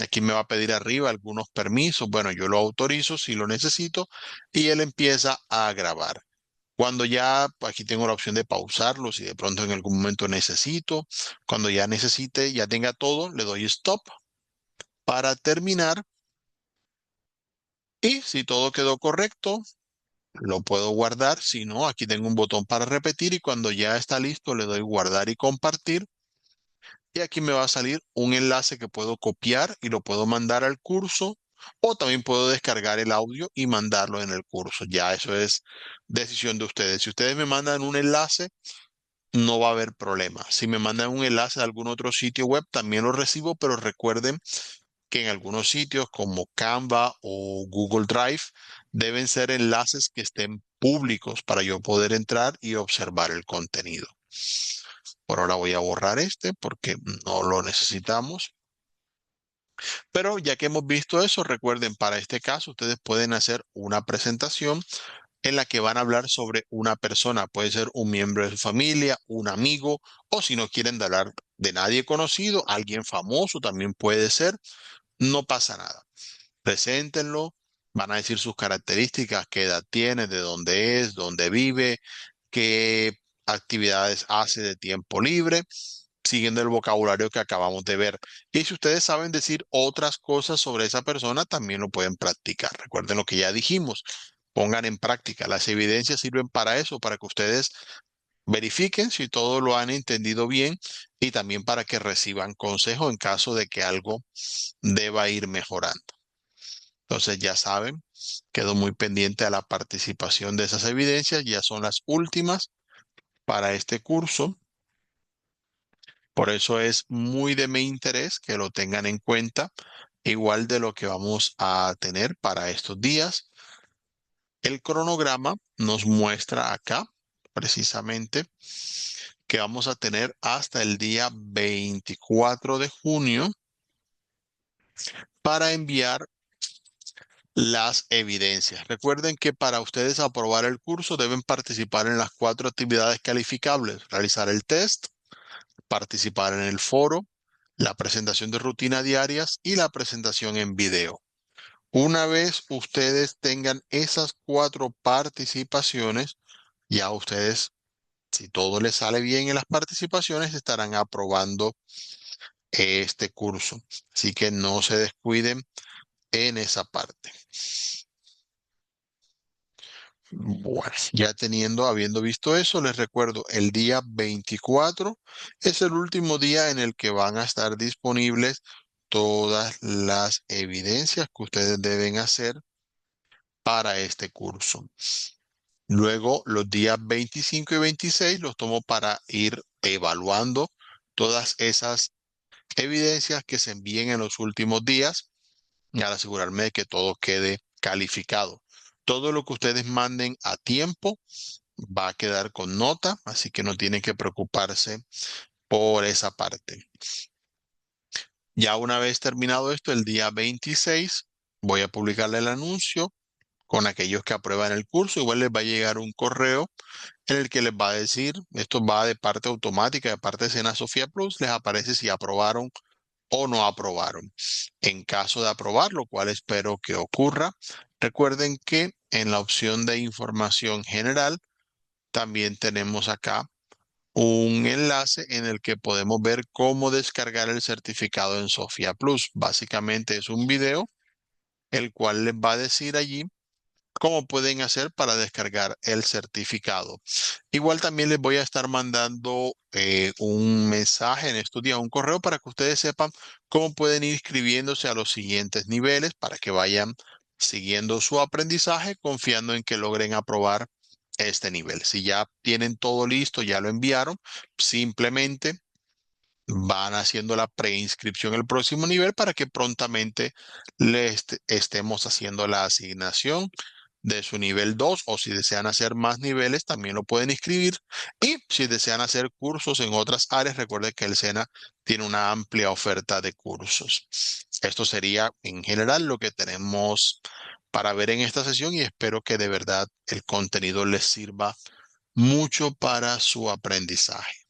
Aquí me va a pedir arriba algunos permisos. Bueno, yo lo autorizo si lo necesito y él empieza a grabar. Cuando ya, aquí tengo la opción de pausarlo si de pronto en algún momento necesito. Cuando ya necesite, ya tenga todo, le doy stop para terminar. Y si todo quedó correcto, lo puedo guardar. Si no, aquí tengo un botón para repetir y cuando ya está listo le doy guardar y compartir. Y aquí me va a salir un enlace que puedo copiar y lo puedo mandar al curso o también puedo descargar el audio y mandarlo en el curso. Ya eso es decisión de ustedes. Si ustedes me mandan un enlace, no va a haber problema. Si me mandan un enlace a algún otro sitio web, también lo recibo, pero recuerden que en algunos sitios como Canva o Google Drive deben ser enlaces que estén públicos para yo poder entrar y observar el contenido. Por ahora voy a borrar este porque no lo necesitamos. Pero ya que hemos visto eso, recuerden, para este caso ustedes pueden hacer una presentación en la que van a hablar sobre una persona. Puede ser un miembro de su familia, un amigo, o si no quieren hablar de nadie conocido, alguien famoso también puede ser. No pasa nada. Preséntenlo, van a decir sus características, qué edad tiene, de dónde es, dónde vive, qué actividades hace de tiempo libre, siguiendo el vocabulario que acabamos de ver. Y si ustedes saben decir otras cosas sobre esa persona, también lo pueden practicar. Recuerden lo que ya dijimos, pongan en práctica. Las evidencias sirven para eso, para que ustedes verifiquen si todo lo han entendido bien y también para que reciban consejo en caso de que algo deba ir mejorando. Entonces ya saben, quedo muy pendiente a la participación de esas evidencias, ya son las últimas para este curso. Por eso es muy de mi interés que lo tengan en cuenta, igual de lo que vamos a tener para estos días. El cronograma nos muestra acá precisamente que vamos a tener hasta el día 24 de junio para enviar las evidencias. Recuerden que para ustedes aprobar el curso deben participar en las 4 actividades calificables, realizar el test, participar en el foro, la presentación de rutina diarias y la presentación en video. Una vez ustedes tengan esas 4 participaciones, ya ustedes, si todo les sale bien en las participaciones, estarán aprobando este curso. Así que no se descuiden en esa parte. Bueno, ya habiendo visto eso, les recuerdo, el día 24 es el último día en el que van a estar disponibles todas las evidencias que ustedes deben hacer para este curso. Luego, los días 25 y 26 los tomo para ir evaluando todas esas evidencias que se envíen en los últimos días y al asegurarme de que todo quede calificado. Todo lo que ustedes manden a tiempo va a quedar con nota, así que no tienen que preocuparse por esa parte. Ya una vez terminado esto, el día 26 voy a publicarle el anuncio con aquellos que aprueban el curso. Igual les va a llegar un correo en el que les va a decir, esto va de parte automática, de parte de Sena Sofía Plus, les aparece si aprobaron o no aprobaron. En caso de aprobar, lo cual espero que ocurra, recuerden que en la opción de información general también tenemos acá un enlace en el que podemos ver cómo descargar el certificado en Sofía Plus. Básicamente es un video el cual les va a decir allí cómo pueden hacer para descargar el certificado. Igual también les voy a estar mandando un mensaje en estos días, un correo para que ustedes sepan cómo pueden ir inscribiéndose a los siguientes niveles para que vayan siguiendo su aprendizaje, confiando en que logren aprobar este nivel. Si ya tienen todo listo, ya lo enviaron, simplemente van haciendo la preinscripción el próximo nivel para que prontamente estemos haciendo la asignación de su nivel 2 o si desean hacer más niveles también lo pueden inscribir y si desean hacer cursos en otras áreas recuerden que el SENA tiene una amplia oferta de cursos. Esto sería en general lo que tenemos para ver en esta sesión y espero que de verdad el contenido les sirva mucho para su aprendizaje.